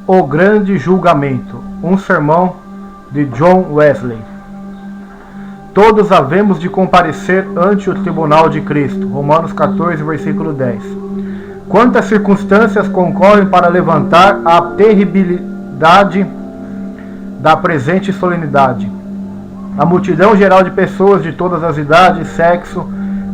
O Grande Julgamento, um sermão de John Wesley. Todos havemos de comparecer ante o tribunal de Cristo. Romanos 14, versículo 10. Quantas circunstâncias concorrem para levantar a terribilidade da presente solenidade. A multidão geral de pessoas de todas as idades, sexo,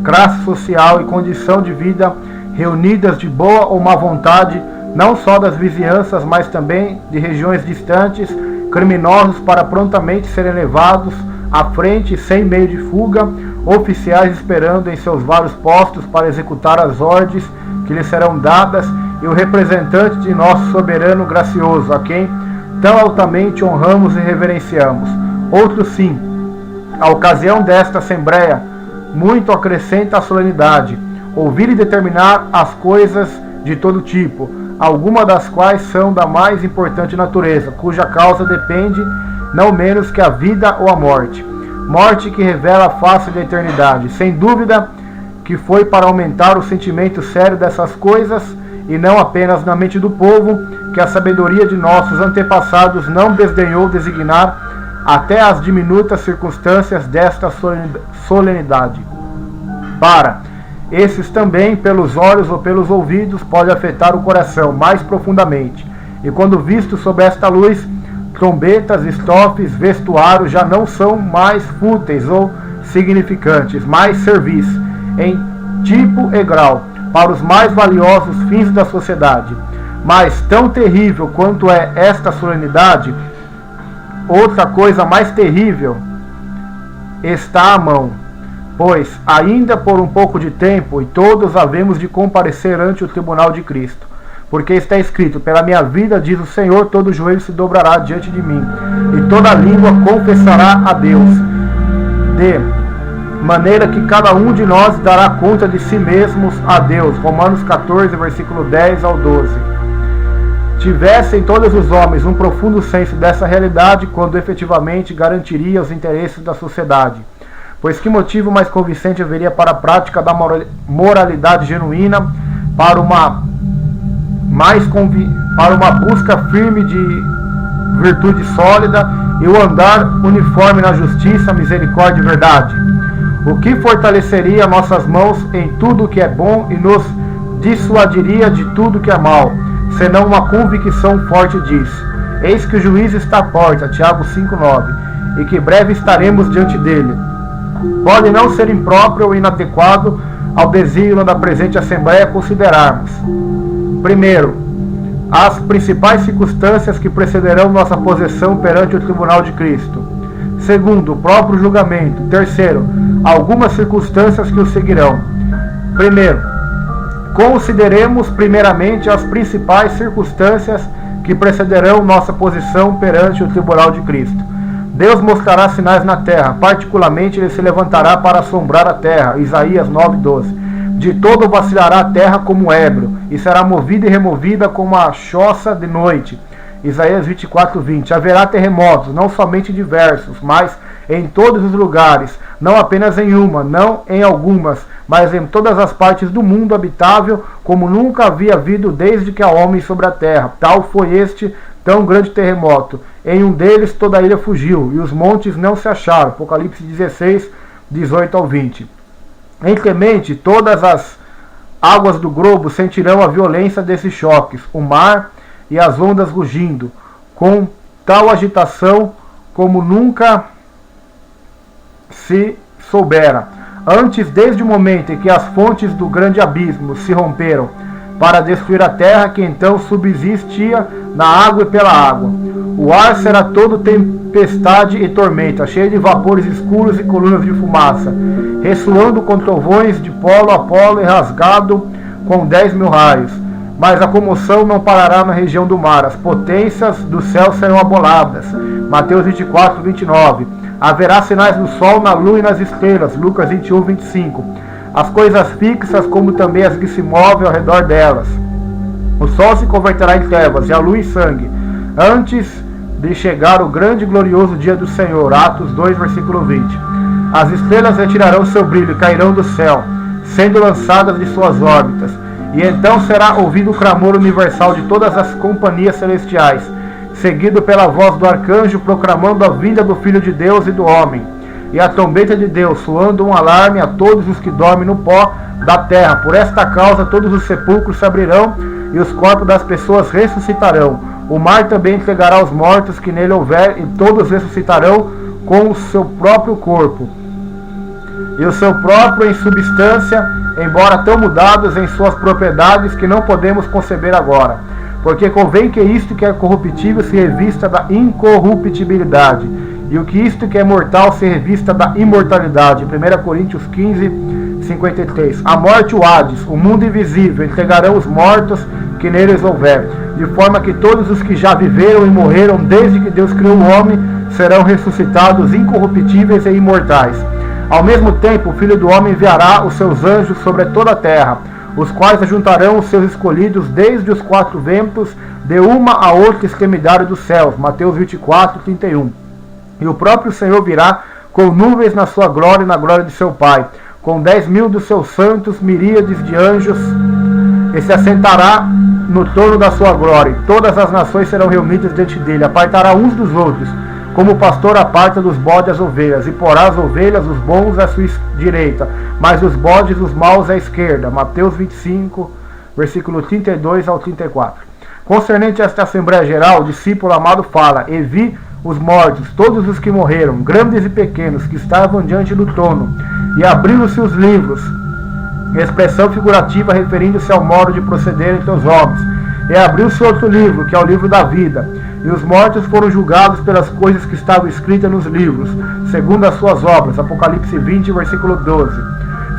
classe social e condição de vida, reunidas de boa ou má vontade, não só das vizinhanças, mas também de regiões distantes, criminosos para prontamente serem levados à frente sem meio de fuga, oficiais esperando em seus vários postos para executar as ordens que lhes serão dadas, e o representante de nosso soberano gracioso, a quem tão altamente honramos e reverenciamos. Outro sim, a ocasião desta assembleia muito acrescenta a solenidade, ouvir e determinar as coisas de todo tipo, algumas das quais são da mais importante natureza, cuja causa depende não menos que a vida ou a morte. Morte que revela a face da eternidade. Sem dúvida que foi para aumentar o sentimento sério dessas coisas, e não apenas na mente do povo, que a sabedoria de nossos antepassados não desdenhou designar até as diminutas circunstâncias desta solenidade. Para esses também, pelos olhos ou pelos ouvidos, pode afetar o coração mais profundamente. E quando visto sob esta luz, trombetas, estofes, vestuário já não são mais fúteis ou significantes, mas servis, em tipo e grau, para os mais valiosos fins da sociedade. Mas tão terrível quanto é esta solenidade, outra coisa mais terrível está à mão. Pois, ainda por um pouco de tempo, e todos havemos de comparecer ante o tribunal de Cristo. Porque está escrito, pela minha vida, diz o Senhor, todo joelho se dobrará diante de mim, e toda língua confessará a Deus. De maneira que cada um de nós dará conta de si mesmos a Deus. Romanos 14, versículo 10 ao 12. Tivessem todos os homens um profundo senso dessa realidade, quando efetivamente garantiria os interesses da sociedade. Pois que motivo mais convincente haveria para a prática da moralidade genuína, para uma busca firme de virtude sólida e o andar uniforme na justiça, misericórdia e verdade? O que fortaleceria nossas mãos em tudo que é bom e nos dissuadiria de tudo que é mal, senão uma convicção forte disso? Eis que o juiz está à porta, Tiago 5,9, e que breve estaremos diante dele. Pode não ser impróprio ou inadequado ao desígnio da presente Assembleia considerarmos: primeiro, as principais circunstâncias que precederão nossa posição perante o tribunal de Cristo. Segundo, o próprio julgamento. Terceiro, algumas circunstâncias que o seguirão. Primeiro, consideremos primeiramente as principais circunstâncias que precederão nossa posição perante o tribunal de Cristo. Deus mostrará sinais na terra, particularmente ele se levantará para assombrar a terra. Isaías 9:12. De todo vacilará a terra como ébrio, e será movida e removida como a choça de noite. Isaías 24:20. Haverá terremotos, não somente diversos, mas em todos os lugares, não apenas em uma, não em algumas, mas em todas as partes do mundo habitável, como nunca havia havido desde que há homens sobre a terra. Tal foi este tão grande terremoto. Em um deles toda a ilha fugiu, e os montes não se acharam. Apocalipse 16, 18 ao 20. Em Clemente, todas as águas do globo sentirão a violência desses choques, o mar e as ondas rugindo, com tal agitação como nunca se soubera. Antes, desde o momento em que as fontes do grande abismo se romperam para destruir a terra, que então subsistia na água e pela água. O ar será todo tempestade e tormenta, cheio de vapores escuros e colunas de fumaça, ressoando com trovões de polo a polo e rasgado com 10.000 raios. Mas a comoção não parará na região do mar, as potências do céu serão aboladas. Mateus 24, 29. Haverá sinais no sol, na lua e nas estrelas. Lucas 21, 25. As coisas fixas, como também as que se movem ao redor delas. O sol se converterá em trevas e a lua em sangue, antes de chegar o grande e glorioso dia do Senhor. Atos 2, versículo 20. As estrelas retirarão seu brilho e cairão do céu, sendo lançadas de suas órbitas, E então será ouvido o clamor universal de todas as companhias celestiais, seguido pela voz do arcanjo proclamando a vinda do Filho de Deus e do homem. E a trombeta de Deus soando um alarme a todos os que dormem no pó da terra. Por esta causa todos os sepulcros se abrirão e os corpos das pessoas ressuscitarão. O mar também entregará os mortos que nele houver, e todos ressuscitarão com o seu próprio corpo e o seu próprio em substância, embora tão mudados em suas propriedades que não podemos conceber agora. Porque convém que isto que é corruptível se revista da incorruptibilidade, e o que isto que é mortal se revista da imortalidade. 1 Coríntios 15, 53. A morte e o Hades, o mundo invisível, entregarão os mortos que neles houver, de forma que todos os que já viveram e morreram desde que Deus criou o homem serão ressuscitados incorruptíveis e imortais. Ao mesmo tempo, o Filho do Homem enviará os seus anjos sobre toda a terra, os quais ajuntarão os seus escolhidos desde os quatro ventos, de uma a outra extremidade dos céus. Mateus 24, 31. E o próprio Senhor virá com nuvens na sua glória e na glória de seu Pai, com 10.000 dos seus santos, miríades de anjos, e se assentará no trono da sua glória. E todas as nações serão reunidas diante dele. Apartará uns dos outros, como o pastor aparta dos bodes as ovelhas, e porá as ovelhas, os bons, à sua direita, mas os bodes, os maus, à esquerda. Mateus 25, versículo 32 ao 34. Concernente a esta Assembleia Geral, o discípulo amado fala: E vi os mortos, todos os que morreram, grandes e pequenos, que estavam diante do trono, e abriram-se os livros, expressão figurativa referindo-se ao modo de proceder entre os homens. E abriu-se outro livro, que é o livro da vida, e os mortos foram julgados pelas coisas que estavam escritas nos livros, segundo as suas obras. Apocalipse 20, versículo 12.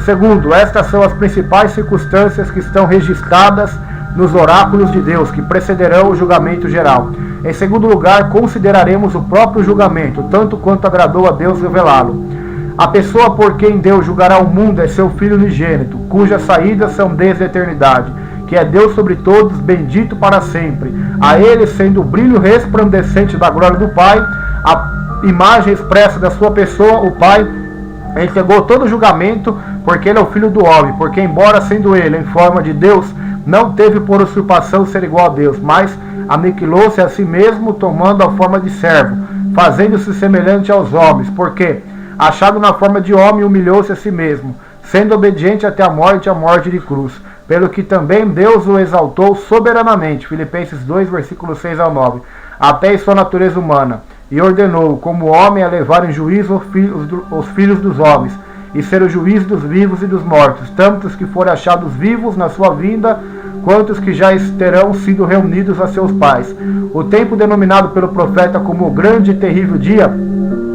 Segundo, estas são as principais circunstâncias que estão registradas nos oráculos de Deus, que precederão o julgamento geral. Em segundo lugar, consideraremos o próprio julgamento, tanto quanto agradou a Deus revelá-lo. A pessoa por quem Deus julgará o mundo é seu Filho unigênito, cujas saídas são desde a eternidade, que é Deus sobre todos, bendito para sempre. A ele, sendo o brilho resplandecente da glória do Pai, a imagem expressa da sua pessoa, o Pai entregou todo o julgamento, porque ele é o Filho do homem, porque embora sendo ele em forma de Deus, não teve por usurpação ser igual a Deus, mas aniquilou-se a si mesmo, tomando a forma de servo, fazendo-se semelhante aos homens, porque, achado na forma de homem, humilhou-se a si mesmo, sendo obediente até a morte de cruz, pelo que também Deus o exaltou soberanamente. Filipenses 2, versículos 6 ao 9. Até em sua natureza humana, e ordenou como homem a levar em juízo os filhos dos homens, e ser o juiz dos vivos e dos mortos, tanto os que forem achados vivos na sua vinda, quanto os que já terão sido reunidos a seus pais. O tempo denominado pelo profeta como o grande e terrível dia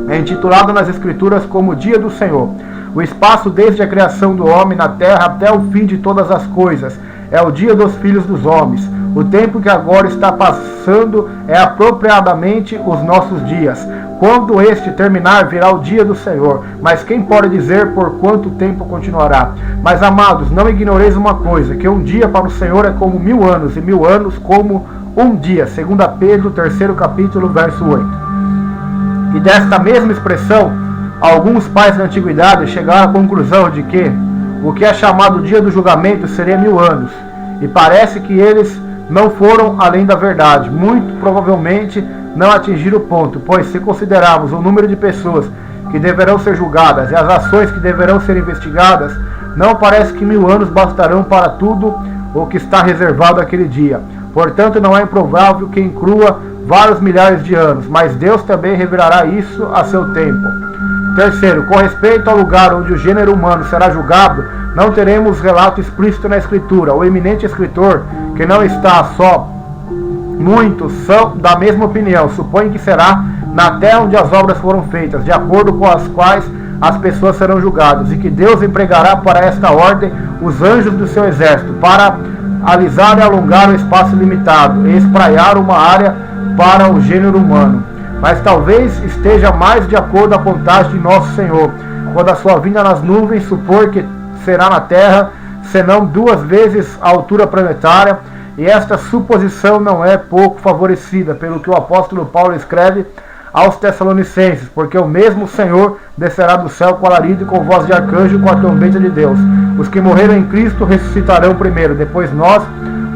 é intitulado nas Escrituras como o dia do Senhor. O espaço desde a criação do homem na terra até o fim de todas as coisas é o dia dos filhos dos homens. O tempo que agora está passando é apropriadamente os nossos dias. Quando este terminar, virá o dia do Senhor. Mas quem pode dizer por quanto tempo continuará? Mas, amados, não ignoreis uma coisa, que um dia para o Senhor é como 1000 anos, e 1000 anos como um dia. 2 Pedro, 3º capítulo, verso 8. E desta mesma expressão, alguns pais da antiguidade chegaram à conclusão de que o que é chamado dia do julgamento seria 1000 anos. E parece que eles não foram além da verdade. Muito provavelmente não atingiram o ponto, pois se considerarmos o número de pessoas que deverão ser julgadas e as ações que deverão ser investigadas, não parece que 1000 anos bastarão para tudo o que está reservado àquele dia. Portanto, não é improvável que inclua vários milhares de anos, mas Deus também revelará isso a seu tempo. Terceiro, com respeito ao lugar onde o gênero humano será julgado, não teremos relato explícito na Escritura. O eminente escritor, que não está só, muitos são da mesma opinião, supõe que será na terra onde as obras foram feitas, de acordo com as quais as pessoas serão julgadas, e que Deus empregará para esta ordem os anjos do seu exército, para alisar e alongar o espaço limitado, e espraiar uma área para o gênero humano. Mas talvez esteja mais de acordo com a vontade de nosso Senhor, quando a sua vinda nas nuvens, supor que será na terra, senão 2 vezes a altura planetária, e esta suposição não é pouco favorecida, pelo que o apóstolo Paulo escreve aos Tessalonicenses, porque o mesmo Senhor descerá do céu com alarido e com voz de arcanjo e com a trombeta de Deus. Os que morreram em Cristo ressuscitarão primeiro, depois nós,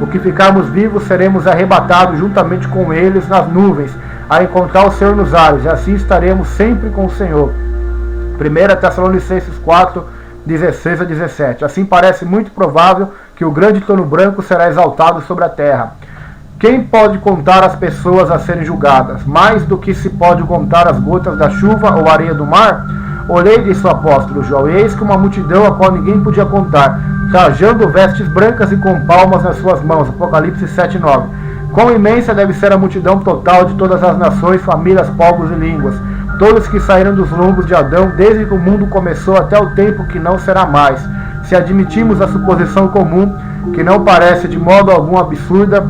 o que ficarmos vivos, seremos arrebatados juntamente com eles nas nuvens, a encontrar o Senhor nos ares, e assim estaremos sempre com o Senhor. 1 Tessalonicenses 4, 16 a 17. Assim parece muito provável que o grande trono branco será exaltado sobre a terra. Quem pode contar as pessoas a serem julgadas? Mais do que se pode contar as gotas da chuva ou a areia do mar? Olhei, disse o apóstolo João, e eis que uma multidão a qual ninguém podia contar, trajando vestes brancas e com palmas nas suas mãos. Apocalipse 7, 9. Quão imensa deve ser a multidão total de todas as nações, famílias, povos e línguas, todos que saíram dos lombos de Adão, desde que o mundo começou até o tempo que não será mais. Se admitimos a suposição comum, que não parece de modo algum absurda,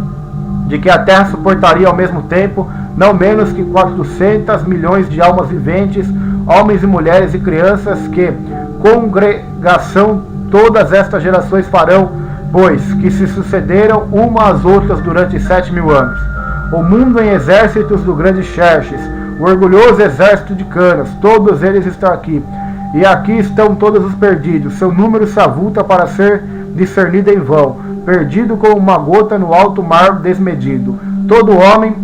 de que a terra suportaria ao mesmo tempo não menos que 400 milhões de almas viventes, homens e mulheres e crianças, que congregação todas estas gerações farão, pois que se sucederam uma às outras durante 7.000 anos. O mundo em exércitos do grande Xerxes, o orgulhoso exército de Canas, todos eles estão aqui. E aqui estão todos os perdidos, seu número se avulta para ser discernido em vão, perdido como uma gota no alto mar desmedido. Todo homem,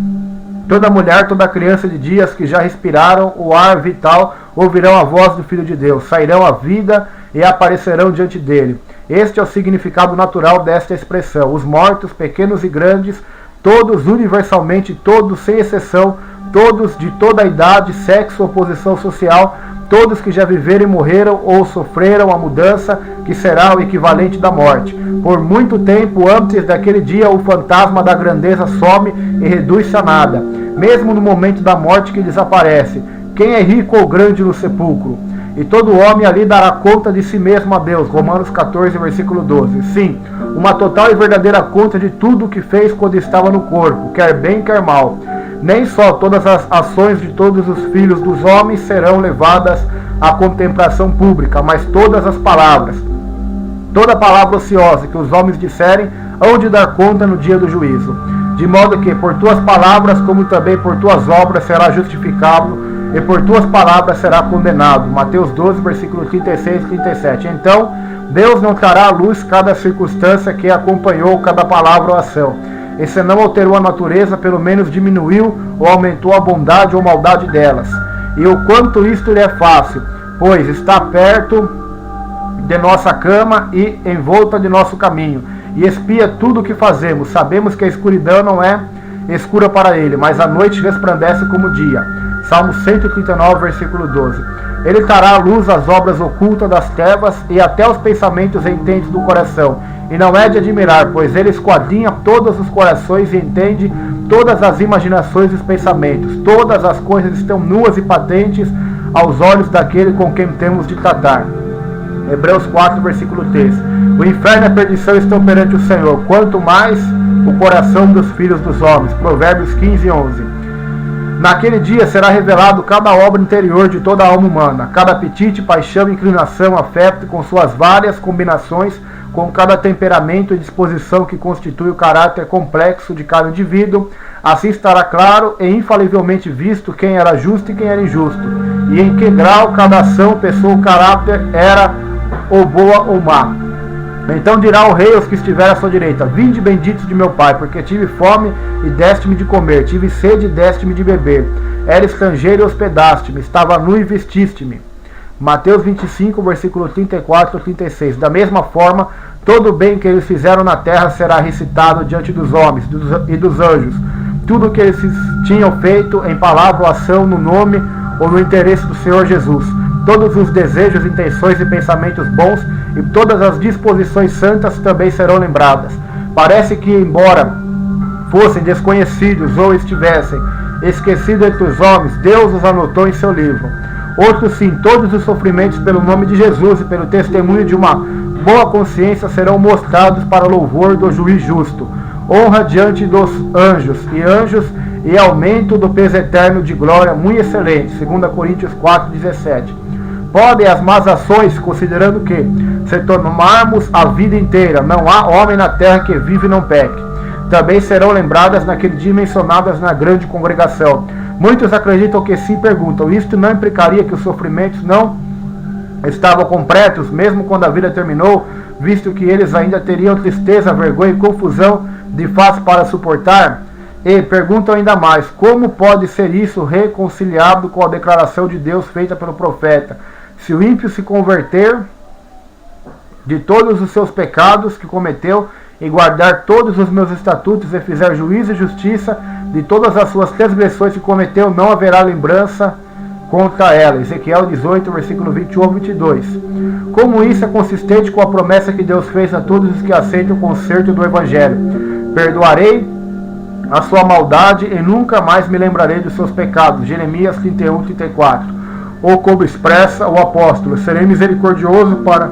toda mulher, toda criança de dias que já respiraram o ar vital, ouvirão a voz do Filho de Deus, sairão à vida e aparecerão diante dele. Este é o significado natural desta expressão. Os mortos, pequenos e grandes, todos universalmente, todos sem exceção, todos de toda a idade, sexo ou posição social, todos que já viveram e morreram ou sofreram a mudança que será o equivalente da morte. Por muito tempo antes daquele dia, o fantasma da grandeza some e reduz-se a nada, mesmo no momento da morte que desaparece. Quem é rico ou grande no sepulcro? E todo homem ali dará conta de si mesmo a Deus. Romanos 14, versículo 12. Sim, uma total e verdadeira conta de tudo o que fez quando estava no corpo, quer bem, quer mal. Nem só todas as ações de todos os filhos dos homens serão levadas à contemplação pública, mas todas as palavras, toda palavra ociosa que os homens disserem, hão de dar conta no dia do juízo. De modo que por tuas palavras, como também por tuas obras, será justificado, e por tuas palavras será condenado. Mateus 12, versículo 36 e 37. Então, Deus não trará à luz cada circunstância que acompanhou cada palavra ou ação. E se não alterou a natureza, pelo menos diminuiu ou aumentou a bondade ou maldade delas. E o quanto isto lhe é fácil, pois está perto de nossa cama e em volta de nosso caminho, e espia tudo o que fazemos. Sabemos que a escuridão não é escura para ele, mas a noite resplandece como o dia. Salmo 139, versículo 12. Ele trará à luz as obras ocultas das trevas e até os pensamentos entende do coração. E não é de admirar, pois ele esquadrinha todos os corações e entende todas as imaginações e os pensamentos. Todas as coisas estão nuas e patentes aos olhos daquele com quem temos de tratar. Hebreus 4, versículo 3. O inferno e a perdição estão perante o Senhor, quanto mais o coração dos filhos dos homens. Provérbios 15, 11. Naquele dia será revelado cada obra interior de toda a alma humana, cada apetite, paixão, inclinação, afeto, com suas várias combinações, com cada temperamento e disposição que constitui o caráter complexo de cada indivíduo. Assim estará claro e infalivelmente visto quem era justo e quem era injusto, e em que grau cada ação, pessoa ou caráter era ou boa ou má. Então dirá o rei aos que estiverem à sua direita: vinde benditos de meu pai, porque tive fome e deste-me de comer, tive sede e deste-me de beber, era estrangeiro e hospedaste-me, estava nu e vestiste-me. Mateus 25, versículo 34 a 36. Da mesma forma, todo o bem que eles fizeram na terra será recitado diante dos homens e dos anjos. Tudo o que eles tinham feito em palavra ou ação, no nome ou no interesse do Senhor Jesus. Todos os desejos, intenções e pensamentos bons e todas as disposições santas também serão lembradas. Parece que, embora fossem desconhecidos ou estivessem esquecidos entre os homens, Deus os anotou em seu livro. Outros sim, todos os sofrimentos pelo nome de Jesus e pelo testemunho de uma boa consciência serão mostrados para louvor do juiz justo. Honra diante dos anjos e aumento do peso eterno de glória muito excelente. 2 Coríntios 4, 17. Podem as más ações, considerando que, se tomarmos a vida inteira, não há homem na terra que vive e não peque. Também serão lembradas naquele dia mencionadas na grande congregação. Muitos acreditam que sim, perguntam, isto não implicaria que os sofrimentos não estavam completos, mesmo quando a vida terminou, visto que eles ainda teriam tristeza, vergonha e confusão de face para suportar? E perguntam ainda mais, como pode ser isso reconciliado com a declaração de Deus feita pelo profeta? Se o ímpio se converter de todos os seus pecados que cometeu, e guardar todos os meus estatutos, e fizer juízo e justiça de todas as suas transgressões que cometeu, não haverá lembrança contra ela. Ezequiel 18, versículo 21 ao 22. Como isso é consistente com a promessa que Deus fez a todos os que aceitam o conserto do Evangelho? Perdoarei a sua maldade e nunca mais me lembrarei dos seus pecados. Jeremias 31, 34. Ou como expressa o apóstolo, serei misericordioso para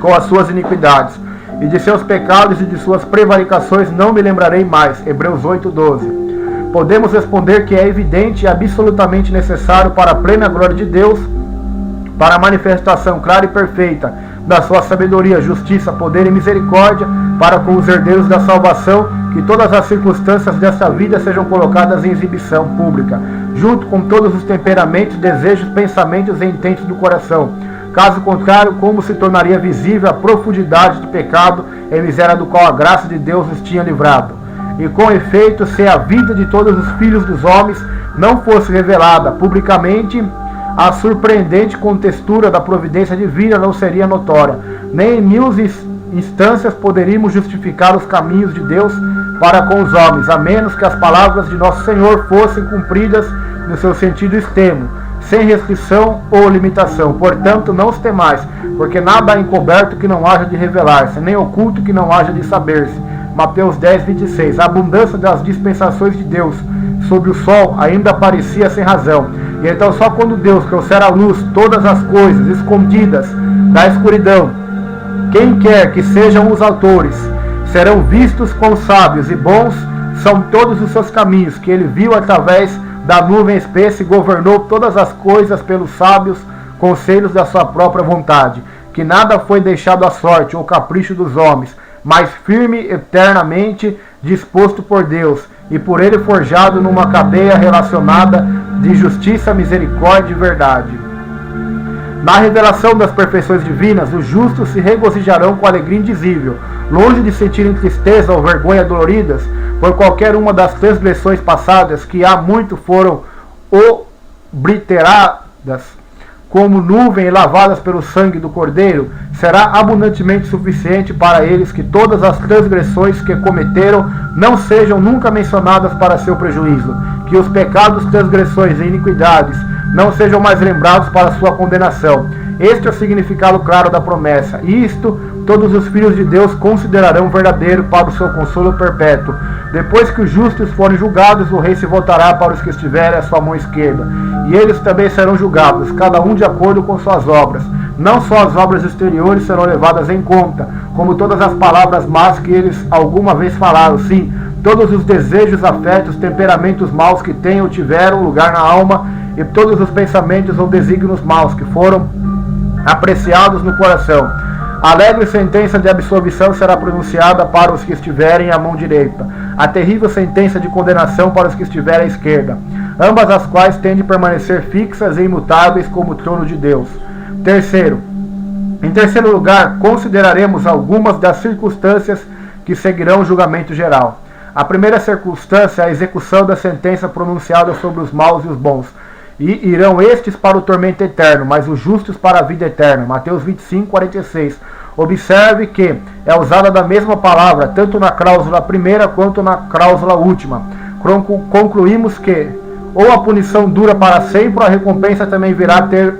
com as suas iniquidades, e de seus pecados e de suas prevaricações não me lembrarei mais. Hebreus 8:12. Podemos responder que é evidente e absolutamente necessário para a plena glória de Deus, para a manifestação clara e perfeita da sua sabedoria, justiça, poder e misericórdia, para com os herdeiros da salvação, que todas as circunstâncias desta vida sejam colocadas em exibição pública, junto com todos os temperamentos, desejos, pensamentos e intentos do coração. Caso contrário, como se tornaria visível a profundidade do pecado e miséria do qual a graça de Deus os tinha livrado? E com efeito, se a vida de todos os filhos dos homens não fosse revelada publicamente, a surpreendente contextura da providência divina não seria notória. Nem em mil instâncias poderíamos justificar os caminhos de Deus para com os homens, a menos que as palavras de nosso Senhor fossem cumpridas no seu sentido extremo, sem restrição ou limitação. Portanto, não os temais, porque nada há encoberto que não haja de revelar-se, nem oculto que não haja de saber-se. Mateus 10, 26. A abundância das dispensações de Deus sobre o sol ainda parecia sem razão. E então só quando Deus trouxer à luz todas as coisas escondidas da escuridão, quem quer que sejam os autores, serão vistos quão sábios e bons são todos os seus caminhos, que ele viu através da nuvem espessa e governou todas as coisas pelos sábios conselhos da sua própria vontade, que nada foi deixado à sorte ou capricho dos homens, mas firme eternamente disposto por Deus, e por ele forjado numa cadeia relacionada de justiça, misericórdia e verdade. Na revelação das perfeições divinas, os justos se regozijarão com alegria indizível, longe de sentirem tristeza ou vergonha doloridas por qualquer uma das transgressões passadas, que há muito foram obliteradas como nuvem e lavadas pelo sangue do Cordeiro. Será abundantemente suficiente para eles que todas as transgressões que cometeram não sejam nunca mencionadas para seu prejuízo, que os pecados, transgressões e iniquidades não sejam mais lembrados para sua condenação. Este é o significado claro da promessa, e isto todos os filhos de Deus considerarão verdadeiro para o seu consolo perpétuo. Depois que os justos forem julgados, o rei se voltará para os que estiverem à sua mão esquerda, e eles também serão julgados, cada um de acordo com suas obras. Não só as obras exteriores serão levadas em conta, como todas as palavras más que eles alguma vez falaram, sim, todos os desejos, afetos, temperamentos maus que tenham ou tiveram lugar na alma, e todos os pensamentos ou desígnios maus que foram apreciados no coração. A alegre sentença de absolvição será pronunciada para os que estiverem à mão direita, a terrível sentença de condenação para os que estiverem à esquerda, ambas as quais têm de permanecer fixas e imutáveis como o trono de Deus. Em terceiro lugar, consideraremos algumas das circunstâncias que seguirão o julgamento geral. A primeira circunstância é a execução da sentença pronunciada sobre os maus e os bons. E irão estes para o tormento eterno, mas os justos para a vida eterna. Mateus 25, 46. Observe que é usada da mesma palavra, tanto na cláusula primeira quanto na cláusula última. Concluímos que ou a punição dura para sempre, ou a recompensa também virá a ter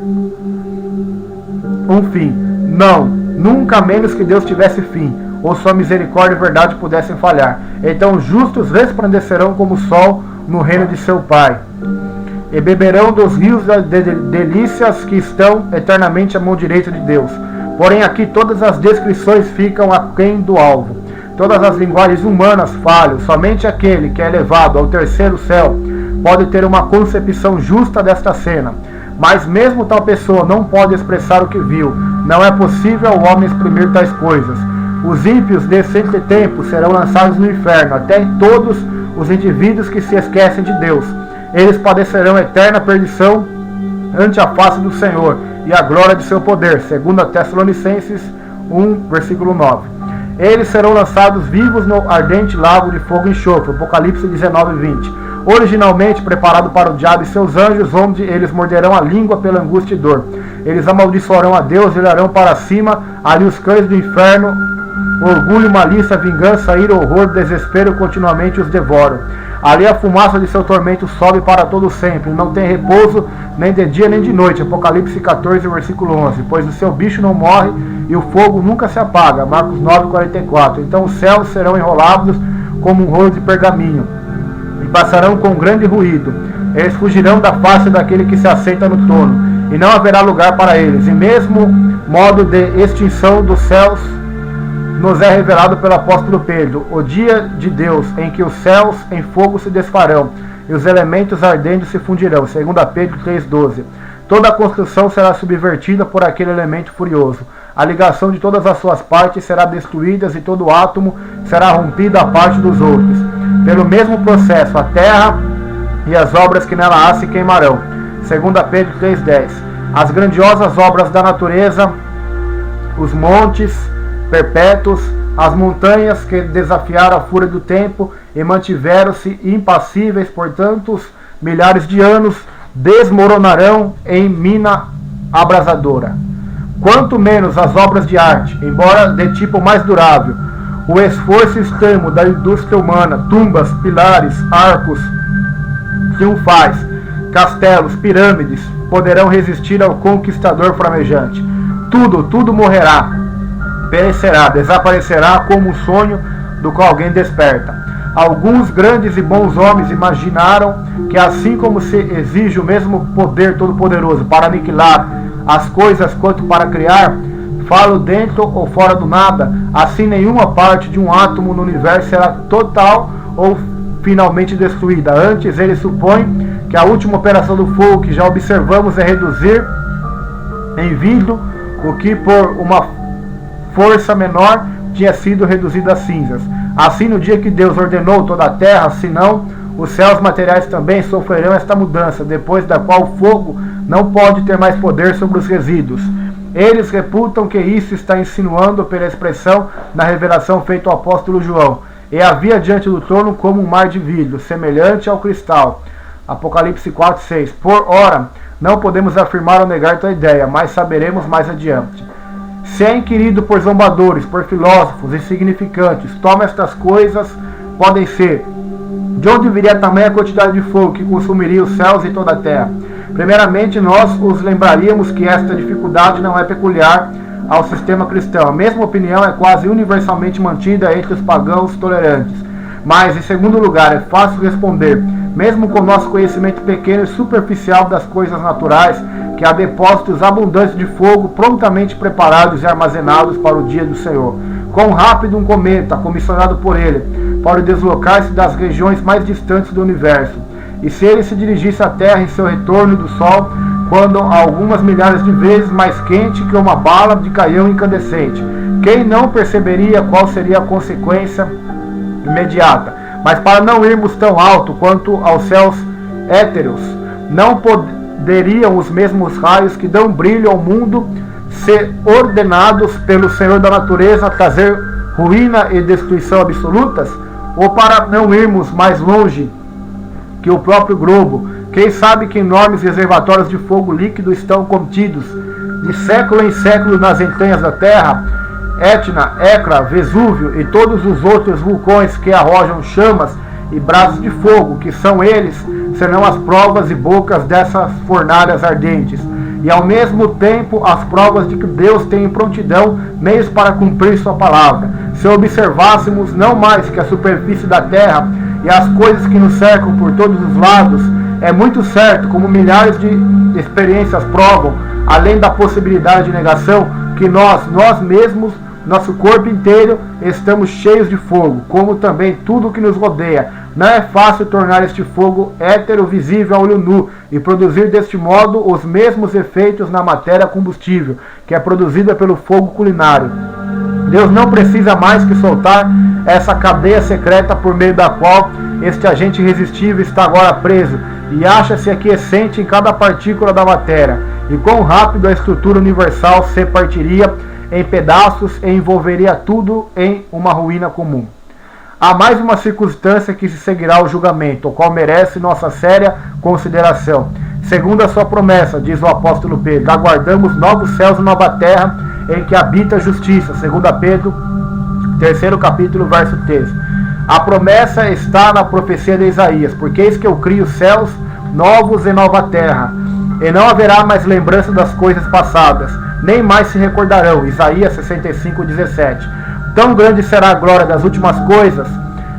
um fim. Não, nunca menos que Deus tivesse fim, ou sua misericórdia e verdade pudessem falhar. Então os justos resplandecerão como o sol no reino de seu Pai, e beberão dos rios de delícias que estão eternamente à mão direita de Deus. Porém aqui todas as descrições ficam aquém do alvo. Todas as linguagens humanas falham. Somente aquele que é elevado ao terceiro céu pode ter uma concepção justa desta cena. Mas mesmo tal pessoa não pode expressar o que viu. Não é possível ao homem exprimir tais coisas. Os ímpios desse entretempo serão lançados no inferno, até todos os indivíduos que se esquecem de Deus. Eles padecerão eterna perdição ante a face do Senhor e a glória de seu poder, segundo Tessalonicenses 1, versículo 9. Eles serão lançados vivos no ardente lago de fogo e enxofre, Apocalipse 19, 20. Originalmente preparado para o diabo e seus anjos, onde eles morderão a língua pela angústia e dor. Eles amaldiçoarão a Deus e olharão para cima, ali os cães do inferno, orgulho, malícia, vingança, ira, horror, desespero continuamente os devoram. Ali a fumaça de seu tormento sobe para todo sempre, não tem repouso nem de dia nem de noite, Apocalipse 14, versículo 11, pois o seu bicho não morre e o fogo nunca se apaga, Marcos 9, 44. Então os céus serão enrolados como um rolo de pergaminho e passarão com grande ruído. Eles fugirão da face daquele que se assenta no trono, e não haverá lugar para eles. E mesmo modo de extinção dos céus nos é revelado pelo apóstolo Pedro, o dia de Deus em que os céus em fogo se desfarão e os elementos ardentes se fundirão, 2 Pedro 3,12. Toda a construção será subvertida por aquele elemento furioso. A ligação de todas as suas partes será destruída e todo átomo será rompido à parte dos outros. Pelo mesmo processo, a terra e as obras que nela há se queimarão, 2 Pedro 3,10. As grandiosas obras da natureza, os montes perpétuos, as montanhas que desafiaram a fúria do tempo e mantiveram-se impassíveis por tantos milhares de anos, desmoronarão em mina abrasadora. Quanto menos as obras de arte, embora de tipo mais durável, o esforço extremo da indústria humana, tumbas, pilares, arcos triunfais, castelos, pirâmides, poderão resistir ao conquistador flamejante. Tudo morrerá, perecerá, desaparecerá como um sonho do qual alguém desperta. Alguns grandes e bons homens imaginaram que assim como se exige o mesmo poder todo-poderoso para aniquilar as coisas quanto para criar, falo dentro ou fora do nada, assim nenhuma parte de um átomo no universo será total ou finalmente destruída. Antes, ele supõe que a última operação do fogo que já observamos é reduzir em vidro o que por uma força menor tinha sido reduzido a cinzas. Assim, no dia que Deus ordenou toda a terra, senão os céus materiais também sofrerão esta mudança, depois da qual o fogo não pode ter mais poder sobre os resíduos. Eles reputam que isso está insinuando pela expressão na revelação feita ao apóstolo João. E havia diante do trono como um mar de vidro, semelhante ao cristal. Apocalipse 4, 6. Por ora, não podemos afirmar ou negar tua ideia, mas saberemos mais adiante. Se é inquirido por zombadores, por filósofos insignificantes, toma estas coisas, podem ser. De onde viria tamanha quantidade de fogo que consumiria os céus e toda a terra? Primeiramente, nós os lembraríamos que esta dificuldade não é peculiar ao sistema cristão. A mesma opinião é quase universalmente mantida entre os pagãos tolerantes. Mas, em segundo lugar, é fácil responder, mesmo com nosso conhecimento pequeno e superficial das coisas naturais, que há depósitos abundantes de fogo prontamente preparados e armazenados para o dia do Senhor. Quão rápido um cometa, comissionado por ele, pode deslocar-se das regiões mais distantes do universo. E se ele se dirigisse à Terra em seu retorno do Sol, quando algumas milhares de vezes mais quente que uma bala de canhão incandescente, quem não perceberia qual seria a consequência imediata? Mas para não irmos tão alto quanto aos céus étereos, não poderiam os mesmos raios que dão brilho ao mundo ser ordenados pelo Senhor da natureza trazer ruína e destruição absolutas? Ou para não irmos mais longe que o próprio globo, quem sabe que enormes reservatórios de fogo líquido estão contidos de século em século nas entranhas da terra? Etna, Hecla, Vesúvio e todos os outros vulcões que arrojam chamas e brasas de fogo, que são eles, senão as provas e bocas dessas fornalhas ardentes. E ao mesmo tempo as provas de que Deus tem em prontidão meios para cumprir sua palavra. Se observássemos não mais que a superfície da terra e as coisas que nos cercam por todos os lados, é muito certo, como milhares de experiências provam, além da possibilidade de negação, que nós mesmos, nosso corpo inteiro, estamos cheios de fogo, como também tudo o que nos rodeia. Não é fácil tornar este fogo étero visível a olho nu e produzir deste modo os mesmos efeitos na matéria combustível, que é produzida pelo fogo culinário. Deus não precisa mais que soltar essa cadeia secreta por meio da qual este agente irresistível está agora preso, e acha-se aquiescente em cada partícula da matéria, e quão rápido a estrutura universal se partiria em pedaços e envolveria tudo em uma ruína comum. Há mais uma circunstância que se seguirá ao julgamento, o qual merece nossa séria consideração. Segundo a sua promessa, diz o apóstolo Pedro, aguardamos novos céus e nova terra em que habita a justiça. 2 Pedro, 3º capítulo, verso 13. A promessa está na profecia de Isaías, porque eis que eu crio céus novos e nova terra, e não haverá mais lembrança das coisas passadas, nem mais se recordarão. Isaías 65:17. Tão grande será a glória das últimas coisas.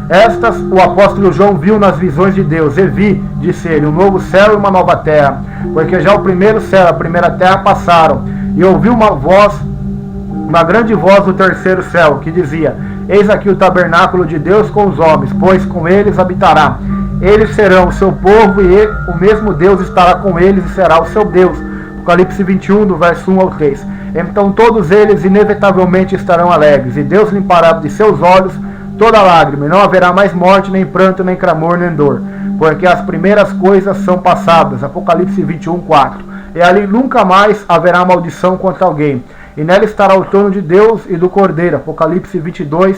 Estas o apóstolo João viu nas visões de Deus, e vi, disse ele, um novo céu e uma nova terra, porque já o primeiro céu e a primeira terra passaram, e ouvi uma grande voz do terceiro céu, que dizia, eis aqui o tabernáculo de Deus com os homens, pois com eles habitará. Eles serão o seu povo, e o mesmo Deus estará com eles e será o seu Deus. Apocalipse 21, do verso 1 ao 3. Então todos eles inevitavelmente estarão alegres, e Deus limpará de seus olhos toda lágrima, e não haverá mais morte, nem pranto, nem clamor, nem dor, porque as primeiras coisas são passadas. Apocalipse 21, 4. E ali nunca mais haverá maldição contra alguém, e nela estará o trono de Deus e do Cordeiro. Apocalipse 22,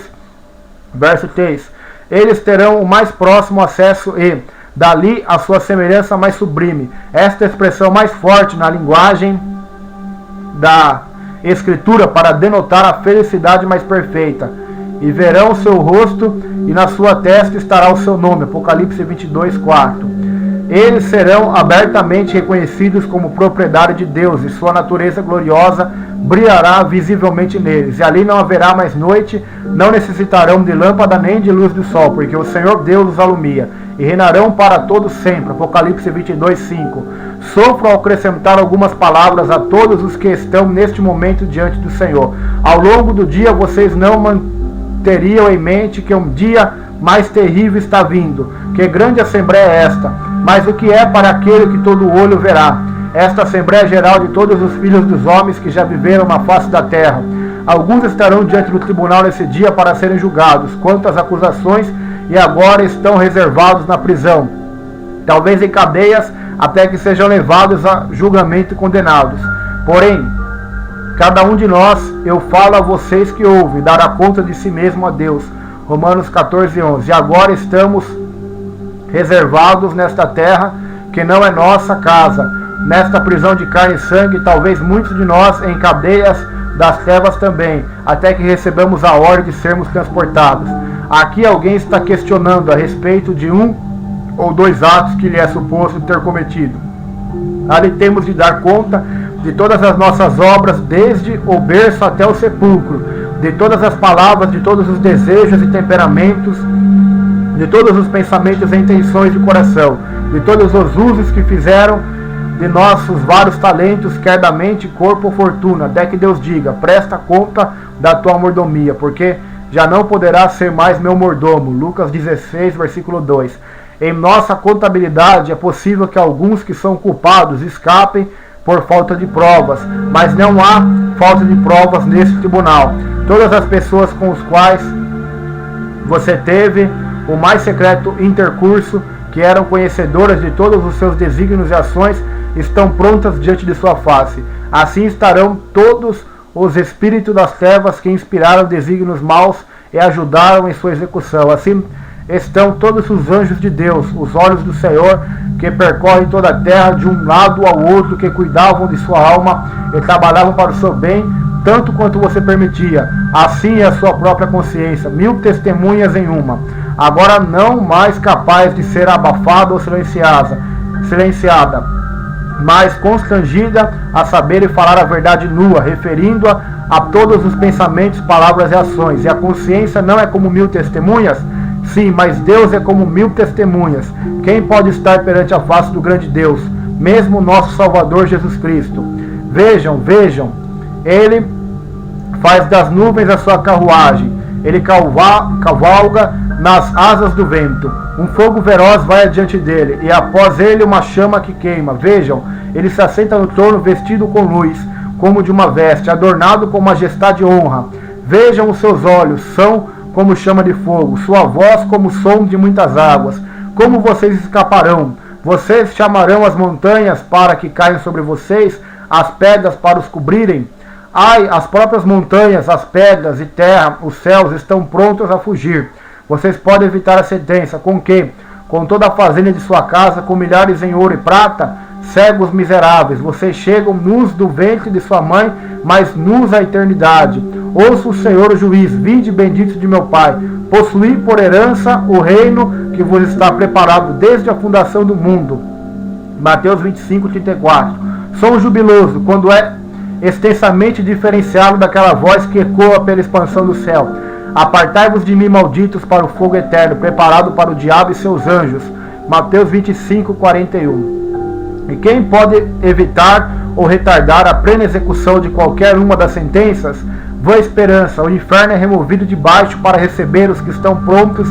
verso 3. Eles terão o mais próximo acesso e, dali, a sua semelhança mais sublime. Esta é a expressão mais forte na linguagem da Escritura para denotar a felicidade mais perfeita. E verão o seu rosto, e na sua testa estará o seu nome. Apocalipse 22, 4. Eles serão abertamente reconhecidos como propriedade de Deus, e sua natureza gloriosa brilhará visivelmente neles. E ali não haverá mais noite, não necessitarão de lâmpada nem de luz do sol, porque o Senhor Deus os alumia, e reinarão para todos sempre. Apocalipse 22, 5. Sofro ao acrescentar algumas palavras a todos os que estão neste momento diante do Senhor. Ao longo do dia vocês não manteriam em mente que um dia mais terrível está vindo. Que grande assembléia é esta? Mas o que é para aquele que todo olho verá? Esta assembléia geral de todos os filhos dos homens que já viveram na face da terra. Alguns estarão diante do tribunal nesse dia para serem julgados quanto às acusações, e agora estão reservados na prisão, talvez em cadeias, até que sejam levados a julgamento e condenados. Porém, cada um de nós, eu falo a vocês que ouvem, dará conta de si mesmo a Deus. Romanos 14, 11. E agora estamos reservados nesta terra, que não é nossa casa, nesta prisão de carne e sangue, talvez muitos de nós em cadeias das trevas também, até que recebamos a ordem de sermos transportados. Aqui alguém está questionando a respeito de um ou dois atos que lhe é suposto ter cometido. Ali temos de dar conta de todas as nossas obras, desde o berço até o sepulcro, de todas as palavras, de todos os desejos e temperamentos, de todos os pensamentos e intenções de coração, de todos os usos que fizeram de nossos vários talentos, quer da mente, corpo ou fortuna, até que Deus diga, presta conta da tua mordomia, porque já não poderá ser mais meu mordomo. Lucas 16, versículo 2. Em nossa contabilidade é possível que alguns que são culpados escapem por falta de provas, mas não há falta de provas nesse tribunal. Todas as pessoas com as quais você teve o mais secreto intercurso, que eram conhecedoras de todos os seus desígnios e ações, estão prontas diante de sua face. Assim estarão todos os espíritos das trevas que inspiraram desígnios maus e ajudaram em sua execução. Assim estão todos os anjos de Deus, os olhos do Senhor, que percorrem toda a terra de um lado ao outro, que cuidavam de sua alma e trabalhavam para o seu bem, tanto quanto você permitia. Assim é a sua própria consciência, 1000 testemunhas em uma, agora não mais capaz de ser abafada ou silenciada, mas constrangida a saber e falar a verdade nua, referindo-a a todos os pensamentos, palavras e ações. E a consciência não é como 1000 testemunhas? Sim, mas Deus é como 1000 testemunhas. Quem pode estar perante a face do grande Deus? Mesmo nosso Salvador Jesus Cristo. Vejam, Ele faz das nuvens a sua carruagem. Ele cavalga nas asas do vento. Um fogo veroz vai adiante dele, e após ele uma chama que queima. Vejam, ele se assenta no trono vestido com luz, como de uma veste, adornado com majestade e honra. Vejam, os seus olhos são como chama de fogo, sua voz como som de muitas águas. Como vocês escaparão? Vocês chamarão as montanhas para que caiam sobre vocês, as pedras para os cobrirem. Ai, as próprias montanhas, as pedras e terra, os céus estão prontos a fugir. Vocês podem evitar a sentença. Com que? Com toda a fazenda de sua casa, com milhares em ouro e prata, cegos miseráveis. Vocês chegam nus do ventre de sua mãe, mas nus à eternidade. Ouça o Senhor o juiz, vinde bendito de meu Pai. Possuí por herança o reino que vos está preparado desde a fundação do mundo. Mateus 25, 34. Som jubiloso, quando é extensamente diferenciado daquela voz que ecoa pela expansão do céu. Apartai-vos de mim, malditos, para o fogo eterno, preparado para o diabo e seus anjos. Mateus 25, 41. E quem pode evitar ou retardar a plena execução de qualquer uma das sentenças? Vã esperança, o inferno é removido de baixo para receber os que estão prontos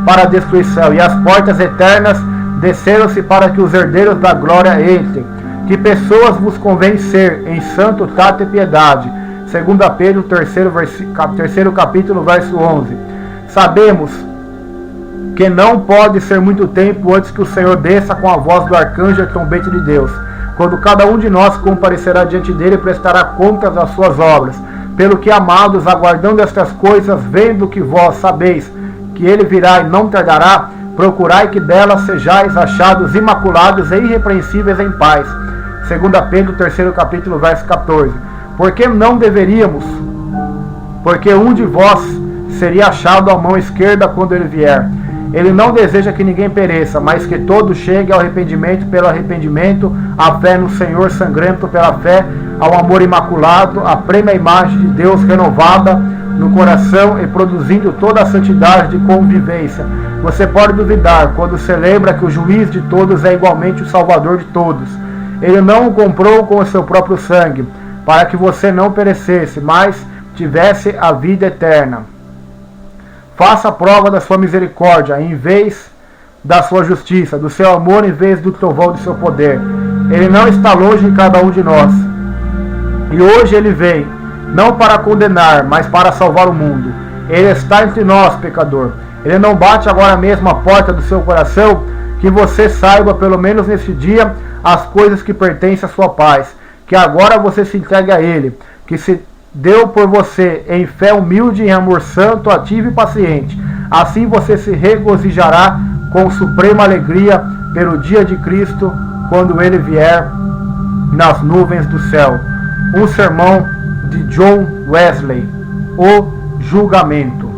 para a destruição, e as portas eternas desceram-se para que os herdeiros da glória entrem. Que pessoas vos convém ser em santo tato e piedade. 2 Pedro, 3º capítulo, verso 11. Sabemos que não pode ser muito tempo antes que o Senhor desça com a voz do arcanjo e trombete de Deus, quando cada um de nós comparecerá diante dele e prestará contas às suas obras. Pelo que, amados, aguardando estas coisas, vendo que vós sabeis que ele virá e não tardará, procurai que delas sejais achados imaculados e irrepreensíveis em paz. 2 Pedro, 3º capítulo, verso 14. Porque não deveríamos? Porque um de vós seria achado à mão esquerda quando ele vier. Ele não deseja que ninguém pereça, mas que todos cheguem ao arrependimento, pelo arrependimento, à fé no Senhor sangrento, pela fé ao amor imaculado, a plena imagem de Deus renovada no coração e produzindo toda a santidade de convivência. Você pode duvidar quando celebra que o juiz de todos é igualmente o Salvador de todos. Ele não o comprou com o seu próprio sangue, para que você não perecesse, mas tivesse a vida eterna. Faça a prova da sua misericórdia, em vez da sua justiça, do seu amor, em vez do trovão do seu poder. Ele não está longe de cada um de nós. E hoje ele vem, não para condenar, mas para salvar o mundo. Ele está entre nós, pecador. Ele não bate agora mesmo a porta do seu coração, que você saiba, pelo menos neste dia, as coisas que pertencem à sua paz. Que agora você se entregue a ele, que se deu por você em fé humilde, em amor santo, ativo e paciente. Assim você se regozijará com suprema alegria pelo dia de Cristo, quando ele vier nas nuvens do céu. Um sermão de John Wesley, o julgamento.